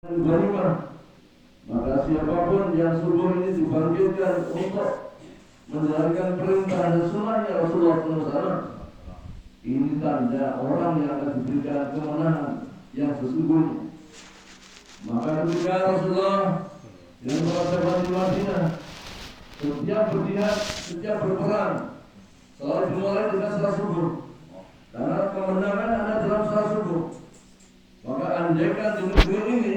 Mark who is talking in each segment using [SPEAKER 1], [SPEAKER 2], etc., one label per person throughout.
[SPEAKER 1] Ghanimah. Maka siapapun yang subuh ini dibangkitkan untuk menjalankan perintah dan sunnahnya Rasulullah SAW, ini tanda orang yang akan diberikan kemenangan yang sesungguhnya. Maka ketika Rasulullah yang berada di Madinah, setiap berjihad, setiap berperang, selalu dimulai dengan salat subuh, karena kemenangan ada dalam salat subuh. Maka andaikan di negeri ini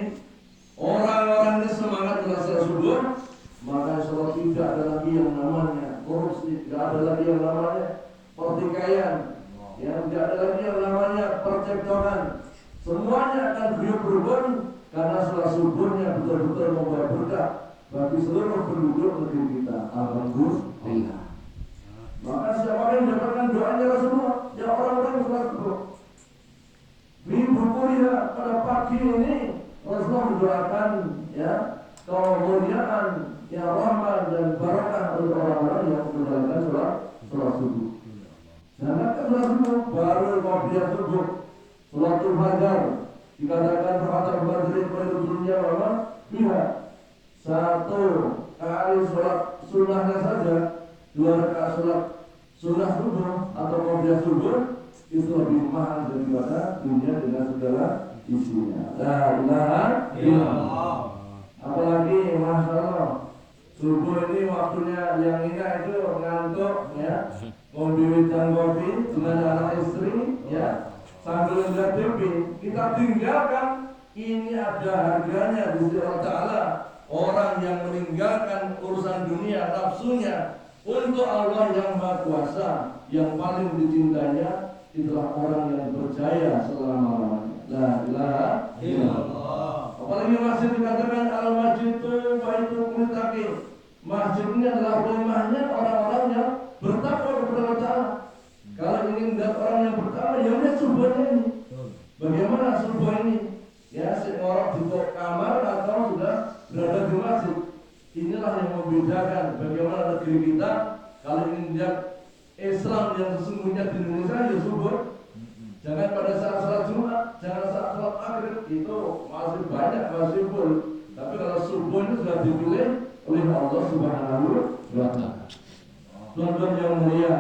[SPEAKER 1] orang-orang ini semangat dengan salat subuh, maka salat tidak ada lagi yang namanya korupsi, tidak ada lagi yang namanya pertikaian, yang tidak ada lagi yang namanya percekcokan. Semuanya akan guyup rukun karena salat subuhnya betul-betul membawa berkah bagi seluruh penduduk negeri kita. Alhamdulillah. Maka siapa yang mendapatkan doanya Rasulullah, ya orang-orang yang salat subuh. Di bukunya pada pagi ini Rasulullah mendoakan ya kemuliaan, ya rahmat dan barakah untuk orang-orang yang menjalankan salat subuh. Jangan salat subuh baru qobliyah subuh, salatul fajar dikatakan faktor fajrin khairum dunya wa ma fiha. Satu kali salat sunnahnya saja, 2 rakaat salat sunnah subuh atau qobliyah subuh itu lebih mahal daripada dunia dengan segala isinya. La ilaha illallah. Apalagi masya Allah, subuh ini waktunya yang indah itu ngantuk ya, ngopi dan kopi dengan anak istri ya, sambil lihat TV. Kita tinggalkan, ini ada harganya di sisi Allah Ta'ala. Orang yang meninggalkan urusan dunia nafsunya untuk Allah yang Maha Kuasa, yang paling dicintainya, itulah orang yang berjaya selama-lamanya. La ilaha illallah. Apalagi masjid dikatakan al-masjid itu baitu muttaqin. Masjid ini adalah rumahnya orang-orang yang bertakwa kepada Allah Ta'ala. Kalau ingin melihat orang yang bertakwa, ya lihat subuhnya ini. Bagaimana subuh ini? Ya, orang di kamar atau sudah berada di masjid. Inilah yang membedakan bagaimana negeri kita. Kalau ingin melihat Islam yang sesungguhnya di Indonesia, ya subuh. Jangan pada saat salat Jumat, jangan saat salat maghrib, itu masih banyak, masih full. Tapi kalau subuh itu sudah dipilih oleh Allah Subhanahu wa Ta'ala. Tuan-tuan yang mulia,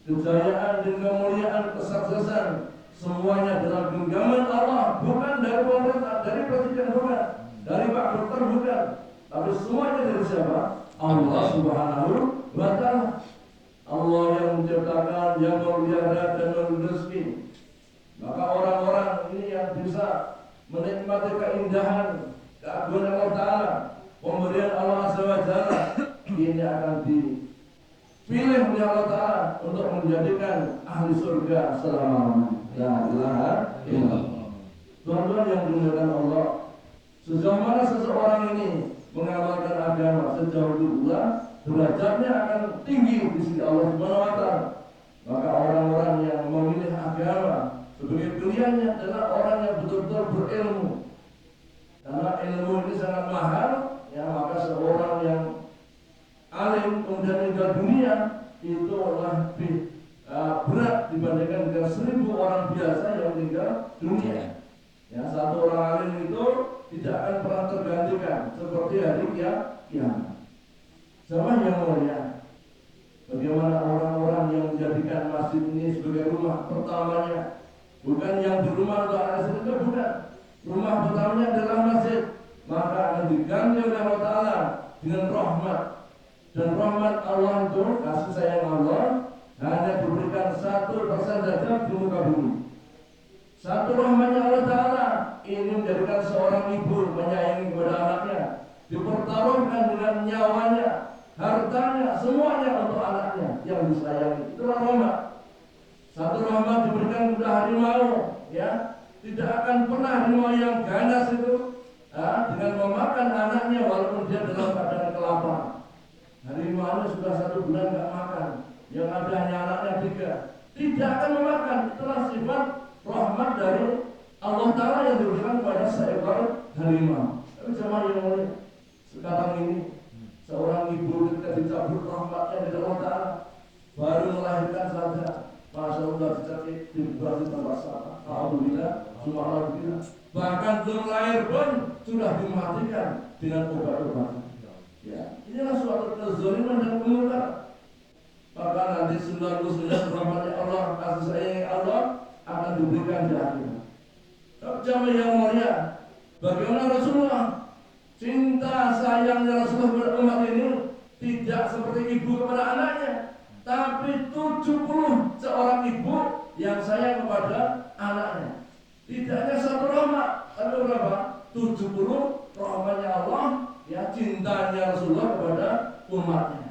[SPEAKER 1] kejayaan dan kemuliaan, kesuksesan semuanya dalam genggaman Allah, bukan dari pemerintah, dari presiden bukan, dari Pak Dokter bukan, tapi semuanya dari siapa? Allah Subhanahu wa Ta'ala. Allah yang menciptakan, yang memelihara dan memberi rezeki. Maka orang-orang ini yang bisa menikmati keindahan, keagungan Allah Ta'ala, pemberian Allah Azza wa Jalla, ini akan dipilih oleh Allah Ta'ala untuk menjadikan ahli surga selama-lamanya. La ilaha illallah. Tuhan-tuhan yang dimuliakan Allah, sejauh mana seseorang ini mengamalkan agama, sejauh itu pula derajatnya akan tinggi di sisi Allah Subhanahu wa Ta'ala. Maka orang-orang yang memilih agama sebagai pilihannya adalah orang yang betul-betul berilmu. Karena ilmu ini sangat mahal, ya, maka seorang yang alim kemudian meninggal dunia itu lebih berat dibandingkan dengan 1000 orang biasa yang meninggal dunia. Ya, satu orang alim itu tidak akan pernah tergantikan seperti hari kiamat. Sama yang mulia, bagaimana orang-orang yang menjadikan masjid ini sebagai rumah pertamanya, bukan yang di rumah untuk anak itu, bukan. Rumah pertamanya adalah masjid, maka akan diganti oleh Allah Ta'ala dengan rahmat. Dan rahmat Allah itu, kasih sayang Allah, hanya diberikan 1% saja di muka bumi. Satu rahmatnya Allah Ta'ala, ini menjadikan seorang ibu menyayangi kepada anaknya, dipertaruhkan dengan nyawanya, hartanya, semuanya untuk anaknya yang disayangi. Itulah rahmat. Satu rahmat diberikan kepada harimau, ya, tidak akan pernah harimau yang ganas itu dengan memakan anaknya walaupun dia dalam keadaan kelaparan. Harimau sudah 1 bulan tidak makan, yang ada hanya anaknya 3, tidak akan memakan. Itulah sifat rahmat dari Allah Ta'ala yang diberikan kepada seekor harimau. Tapi jemaah yang mulia, sekarang ini seorang ibu ketika dicabut rahmatnya dari Allah Ta'ala, baru melahirkan saja, masya Allah, dicabut di tempat salah. Alhamdulillah, subhanallah. bahkan belum lahir pun sudah dimatikan dengan obat-obatan. Ya, inilah suatu kezaliman dan kemungkaran. Maka nanti 99 rahmatnya Allah, kasih sayang Allah akan diberikan di akhirat. Jamaah yang mulia, bagaimana Rasulullah cinta sayangnya Rasulullah kepada umat ini tidak seperti ibu kepada anaknya, tapi 70 seorang ibu yang sayang kepada anaknya. Tidak hanya satu rahmat, tapi berapa? 70 rahmatnya Allah, ya, cintanya Rasulullah kepada umatnya.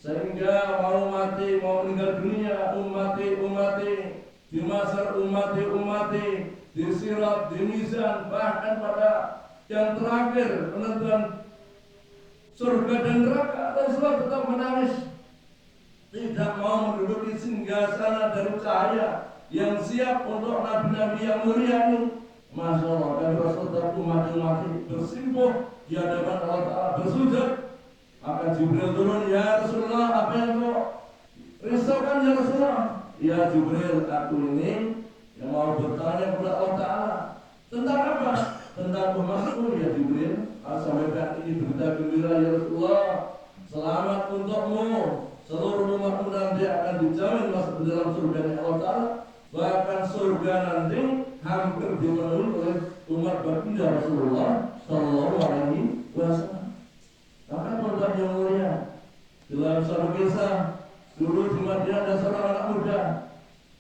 [SPEAKER 1] Sehingga mau mati, mau meninggal dunia, umati, di masar umati, di sirat, di mizan, bahkan pada yang terakhir penentuan surga dan neraka, Rasulullah tetap menangis, tidak mau menduduki singgasana dari cahaya yang siap untuk nabi-nabi yang mulia ini. Masya Allah, dan Rasul tetap umati bersimpuh di hadapan Allah Ta'ala, bersujud. Maka Jibril turun, ya Rasulullah, apa yang kau risaukan ya Rasulullah? Ya Jibril, aku ini yang mau bertanya kepada Allah Ta'ala. Tentang apa? Tentang umatku ya Jibril. Sampaikan ini berita gembira ya Rasulullah. Selamat untukmu. Seluruh umatmu nanti akan dijamin masuk ke dalam surga Allah Ta'ala. Bahkan surga nanti hampir dipenuhi oleh umat baginda Rasulullah Sallallahu Alaihi Wasallam. Maka tuan yang mulia, dalam satu kisah dulu di Madinah ada seorang anak muda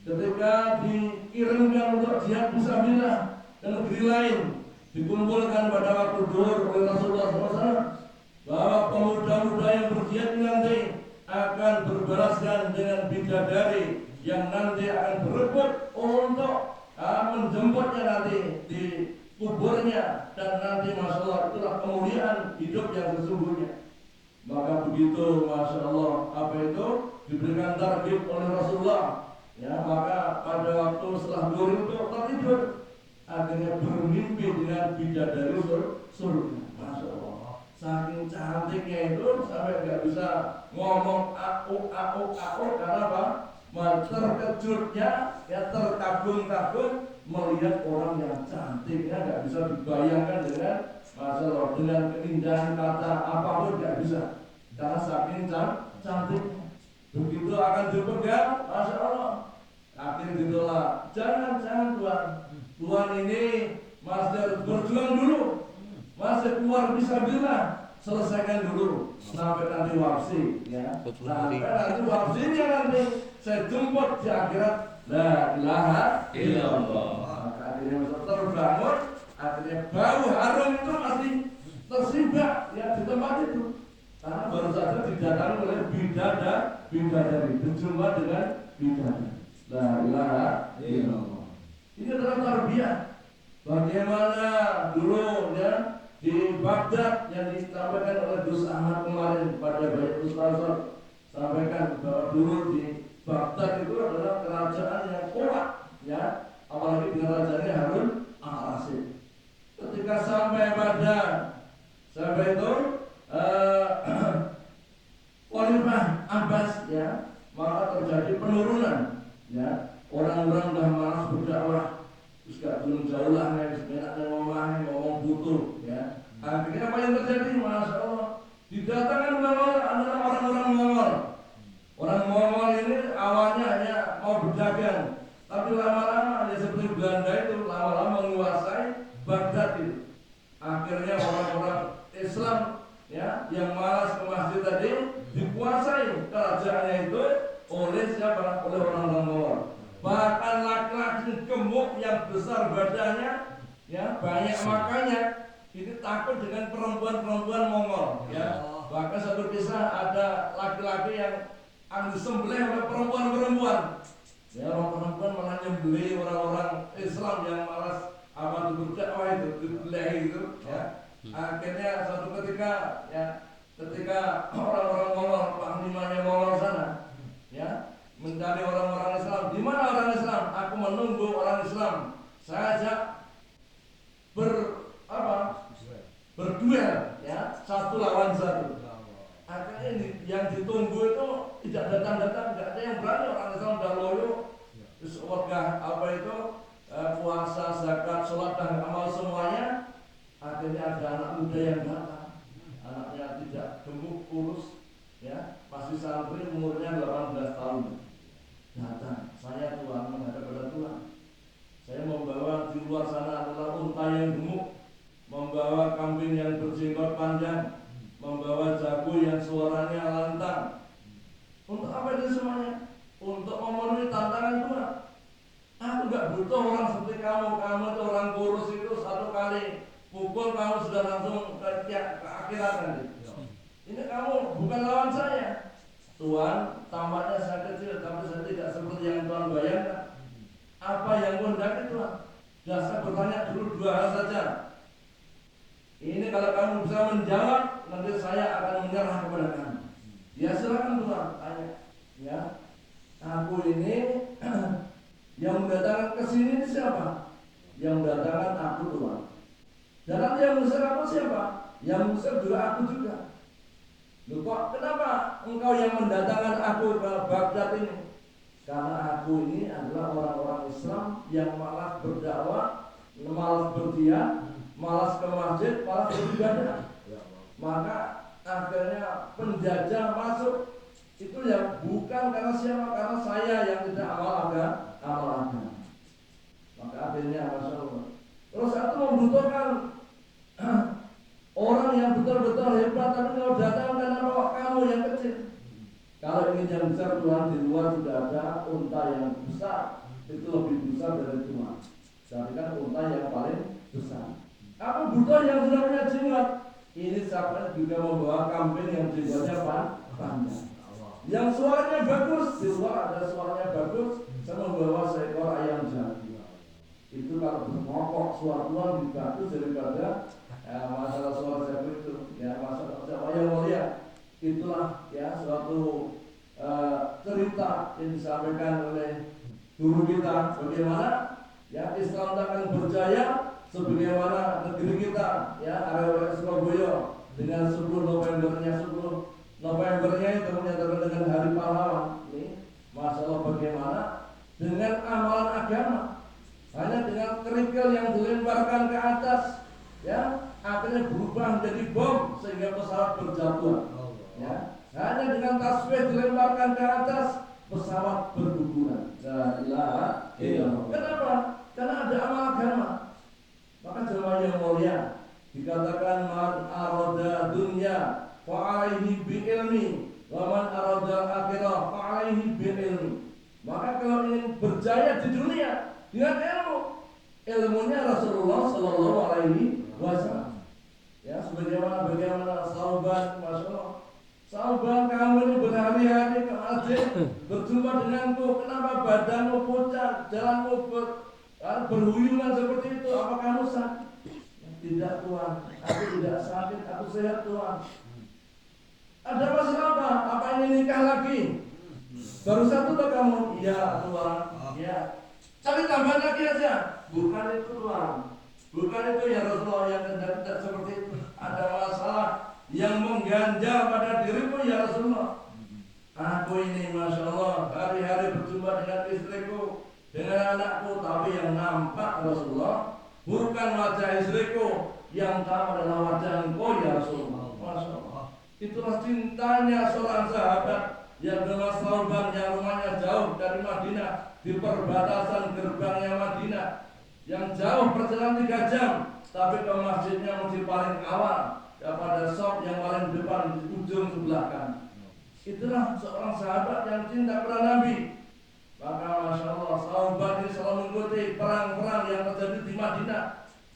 [SPEAKER 1] ketika dikirimkan untuk jihad fisabilillah ke negeri lain, dikumpulkan pada waktu zuhur oleh Rasulullah SAW bahwa pemuda-pemuda yang berjihad nanti akan berbalaskan dengan bidadari yang nanti akan berebut untuk menjemputnya nanti di kuburnya, dan nanti Masya Allah itulah kemuliaan hidup yang sesungguhnya. Maka begitu Masya Allah apa itu diberikan target oleh Rasulullah, ya, maka pada waktu setelah zuhur itu tertidur, akhirnya bermimpi dengan bidadari surga. Masya Allah, saking cantiknya itu sampai nggak bisa ngomong aku karena apa? Terkejutnya, ya, terkagum-kagum melihat orang yang cantiknya, nggak bisa dibayangkan dengan masalah, dengan keindahan kata apapun nggak bisa, karena saking cantiknya. Begitu akan dipegang, Masya Allah, akhirnya ditolak. Jangan Tuhan ini masih berjuang dulu, masih keluar fisabilillah, selesaikan dulu sampai nanti wafsi, ya. Sampai nanti wafsinya nanti saya jemput di akhirat, la ilaha illallah. Maka akhirnya terbangun, akhirnya bau harum itu masih tersibak, ya, di tempat itu, karena baru saja didatangi oleh bidadari, berjumpa dengan bidadari. La ilaha illallah. Ini adalah tarbiyah. Bagaimana dulu, ya, di Baghdad yang disampaikan oleh Gus Ahmad kemarin pada Baik Ustaz, sampaikan bahwa dulu di Baghdad itu adalah kerajaan yang kuat, ya, apalagi dengan rajanya Harun al-Rashid. Ketika sampai itu Khalifah Abbas, ya, maka terjadi penurunan, ya, orang-orang sudah malas berdakwah, terus belum jauh lah, sebenarnya ngomong butuh, ya. Akhirnya apa yang terjadi? Masya Allah, didatangkan adalah orang-orang Mongol. Orang Mongol ini awalnya hanya mau berdagang, tapi lama-lama, ya, seperti Belanda itu lama-lama menguasai Baghdad itu. Akhirnya orang-orang Islam, ya, yang malas ke masjid tadi dikuasai kerajaannya itu oleh siapa? Oleh orang-orang Mongol. Bahkan laki-laki gemuk yang besar badannya, ya, banyak makannya, ini takut dengan perempuan-perempuan Mongol, ya. Bahkan satu kisah ada laki-laki yang disembelih oleh perempuan-perempuan, ya, orang perempuan malah nyembelih orang-orang Islam yang malas berdakwah itu, disembelih itu, ya. Akhirnya suatu ketika, ya, ketika orang-orang Mongol, panglimanya Mongol sana, ya, mencari orang-orang Islam. Di mana orang Islam? Aku menunggu orang Islam. Saya ajak berduel, ya, satu lawan satu. Akhirnya yang ditunggu itu tidak datang-datang, tidak ada yang berani. Orang Islam sudah loyo, terus warga puasa, zakat, sholat dan amal semua akhirnya ada anak muda yang datang, anaknya tidak gemuk, kurus, ya, masih santri, umurnya 18 tahun. Datang, saya Tuhan menghadap kepada Tuhan. Saya membawa di luar sana adalah unta yang gemuk, membawa kambing yang berjenggot panjang, membawa jago yang suaranya lantang. Untuk apa itu semuanya? Untuk memenuhi tantangan Tuhan. Aku gak butuh orang seperti kamu. Kamu itu orang kurus itu satu kali pukul kamu sudah langsung ke akhirat nanti. Ini kamu bukan lawan saya. Tuhan, tampaknya saya kecil, tapi saya tidak seperti yang Tuhan bayangkan. Apa yang Tuhan hendaki Tuhan? Dan saya bertanya dulu 2 hal saja. Ini kalau kamu bisa menjawab, nanti saya akan menyerah kepada kamu. Ya silakan Tuhan, tanya. Ya, aku ini yang mendatangkan ke sini siapa? Yang mendatangkan aku Tuhan. Dan nanti yang mengusir aku siapa? Yang mengusir juga aku juga. Loh kok kenapa engkau yang mendatangkan aku ke Baghdad ini? Karena aku ini adalah orang-orang Islam yang malas berdakwah, malas berjihad, malas ke masjid, malas beribadah. Maka akhirnya penjajah masuk. Itu yang bukan karena siapa, karena saya yang tidak amal agama. Maka akhirnya Masya Allah. Terus satu membutuhkan orang yang betul-betul hebat, tapi kalau datang karena kamu yang kecil. Kalau ingin yang besar, Tuhan di luar sudah ada unta yang besar, itu lebih besar dari Tuhan. Jadi kan unta yang paling besar. Aku butuh yang sudah punya jenggot. Ini sahabat juga membawa kambing yang jenggotnya panjang. Yang suaranya bagus, di luar ada suaranya bagus. Saya membawa seekor ayam jago. Itu kalau bermokok suara Tuhan lebih bagus daripada masalah suara jago itu. Ya masalah yang mulia. Itulah ya suatu cerita yang disampaikan oleh guru kita bagaimana ya Islam akan berjaya sebagaimana negeri kita ya area Surabaya dengan 10 Novembernya itu menyatakan dengan Hari Pahlawan ini masalah bagaimana dengan amalan agama hanya dengan kerikil yang dilemparkan ke atas ya akhirnya berubah menjadi bom sehingga pesawat berjatuhan. Ya, hanya dengan tasbih dilemparkan ke atas pesawat berguguran. La ilaha illallah. Kenapa? Karena ada amal agama. Maka jemaah yang mulia dikatakan man arada dunya fa alaihi bi ilmi wa man arada akhirah fa alaihi bi ilmi. Maka kalau ingin berjaya di dunia dengan ilmunya Rasulullah sallallahu alaihi wasallam. Ya, bagaimana sahabat masyaallah. Sahabat kamu ini berhari-hari ke masjid berjumpa denganku. Kenapa badanmu pucat, jalanmu berhuyungan seperti itu? Apa kamu sakit? Tidak Tuhan, aku tidak sakit, aku sehat Tuhan. Ada masalah apa? Apa ingin nikah lagi? Baru satu tak kamu? Iya Tuhan, ya. Cari tambahan lagi aja. Bukan itu Tuhan, bukan itu ya Rasulullah yang tidak seperti itu. Ada masalah yang mengganjal pada dirimu ya Rasulullah. Aku ini Masya Allah hari-hari berjumpa dengan istriku, dengan anakku, tapi yang nampak Rasulullah bukan wajah istriku, yang tampak adalah wajah engkau ya Rasulullah. Masya Allah. Itulah cintanya seorang sahabat yang bernama Sauban yang rumahnya jauh dari Madinah, di perbatasan gerbangnya Madinah, yang jauh perjalanan 3 jam, tapi ke masjidnya mesti paling awal. Pada shop yang paling depan di ujung sebelah kanan. Itulah seorang sahabat yang cinta kepada Nabi. Maka Masya Allah sahabat ini selalu mengikuti perang-perang yang terjadi di Madinah.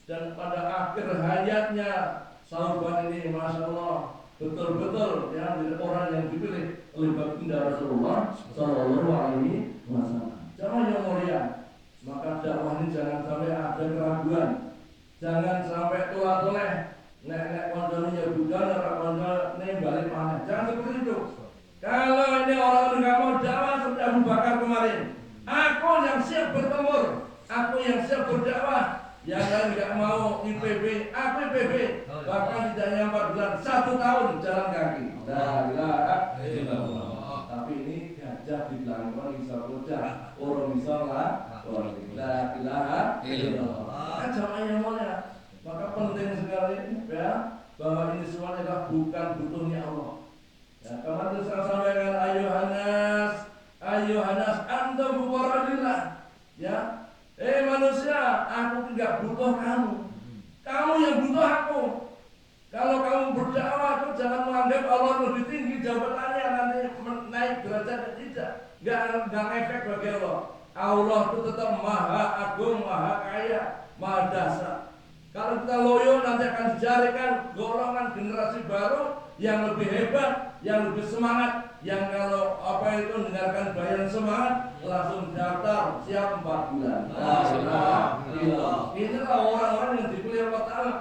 [SPEAKER 1] Dan pada akhir hayatnya sahabat ini Masya Allah betul-betul ya menjadi orang yang dipilih oleh baginda Rasulullah Sallallahu Alaihi Wasallam. Jamaah yang mulia, maka dakwah ini jangan sampai ada keraguan, jangan sampai tolak-toleh. Nek kondoni ya bukan, orang kondoni balik mana? Jangan seperti itu. Kalau ini orang nggak mau dakwah seperti Abu Bakar kemarin, aku yang siap bertempur, aku yang siap berdakwah. Yang lain nggak mau IPB, aku IPB. Bahkan tidak hanya 4 bulan, 1 tahun jalan kaki. La ilaha illallah. Tapi ini gajah di belakang orang bisa bocah, orang bisa lah, orang la ilaha illallah. Jamaah yang mulia, maka penting sekali. sekali ya, bahwa ini semua adalah bukan butuhnya Allah. Ya, kemarin saya sampaikan ayuhanas antum fuqara'illah. Ya, manusia, aku tidak butuh kamu. Kamu yang butuh aku. Kalau kamu berdakwah itu jangan menganggap Allah lebih tinggi jabatannya nanti naik derajat, tidak. Enggak efek bagi Allah. Allah itu tetap maha agung, maha kaya, maha dasar. Kalau kita loyo nanti akan dicarikan golongan generasi baru yang lebih hebat, yang lebih semangat, yang kalau mendengarkan bayan semangat langsung daftar siap 4 bulan. Inilah orang-orang yang dipilih Allah Ta'ala.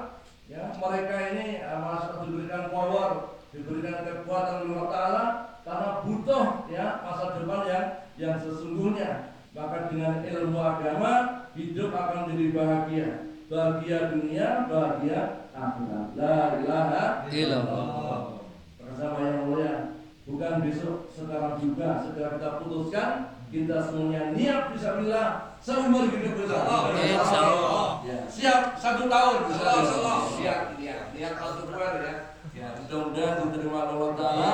[SPEAKER 1] Ya, mereka ini masa diberikan power, diberikan kekuatan oleh Allah Ta'ala karena butuh ya masa depan yang sesungguhnya. Maka dengan ilmu agama hidup akan menjadi bahagia. Bahagia dunia, bahagia akhirat. La ilaha illallah. Bersama yang mulia, bukan besok, sekarang juga segera kita putuskan, kita semuanya niat fisabilillah seumur hidup kita. Insyaallah. Ya. Siap 1 tahun insyaallah. Siap niat 1 bulan ya. Ya, mudah-mudahan diterima Allah Ta'ala.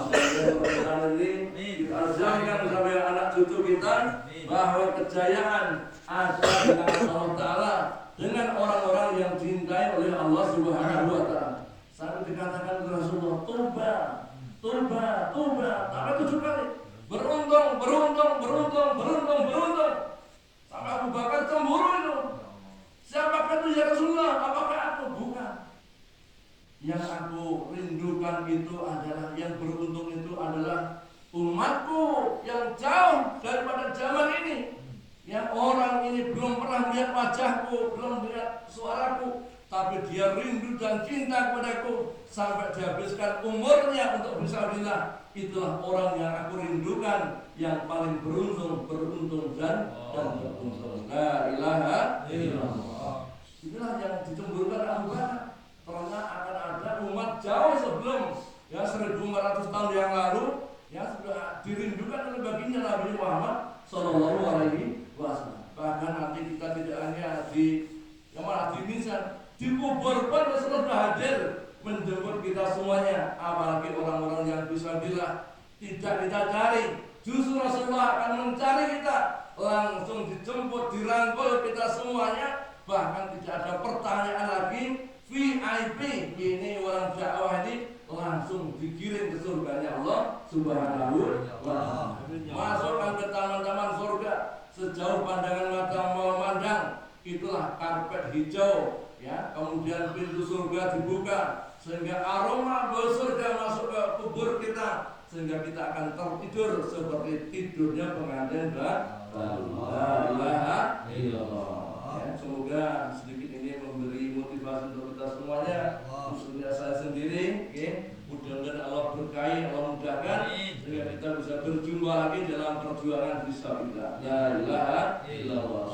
[SPEAKER 1] Mudah-mudahan ini diajarkan sampai anak cucu kita bahwa kejayaan ada dengan Allah Ta'ala, dengan orang-orang yang dicintai oleh Allah Subhanahu wa Ta'ala. Sampai dikatakan Rasulullah, Tuba, sampai 7 kali. Beruntung. Sampai Abu Bakar cemburu itu. Siapakah itu ya Rasulullah? Apakah aku? Bukan. Yang aku rindukan itu adalah, yang beruntung itu adalah umatku yang jauh daripada zaman ini. Yang orang ini belum pernah melihat wajahku, belum melihat suaraku, tapi dia rindu dan cinta kepadaku sampai dihabiskan umurnya untuk fisabilillah. Itulah orang yang aku rindukan, yang paling beruntung dan beruntung. La ilaha illallah. Itulah yang dicemburkan Abu Bakar. Karena akan ada umat jauh sebelum 1400 tahun yang lalu ya sudah dirindukan oleh baginda Nabi Muhammad Sallallahu Alaihi Wasallam. Bahkan nanti kita tidak hanya di Indonesia, di kubur pun Rasulullah hadir menjemput kita semuanya. Apalagi orang-orang yang fisabilillah tidak kita cari, justru Rasulullah akan mencari kita, langsung dijemput, dirangkul kita semuanya. Bahkan tidak ada pertanyaan lagi. VIP ini orang dakwah ini langsung dikirim ke surganya Allah Subhanahu wa Ta'ala. Masukkan ke taman-taman surga sejauh pandangan mata memandang. Itulah karpet hijau ya. Kemudian pintu surga dibuka sehingga aroma bau surga masuk ke kubur kita, sehingga kita akan tertidur seperti tidurnya pengantin baru. La ilaha illallah. Ya, semoga sedikit ini memberi motivasi untuk kita semuanya, khususnya saya sendiri. Mudah-mudahan Allah berkahi, Allah mudahkan sehingga kita bisa berjumpa lagi dalam perjuangan fisabilillah. La ilaha illallah.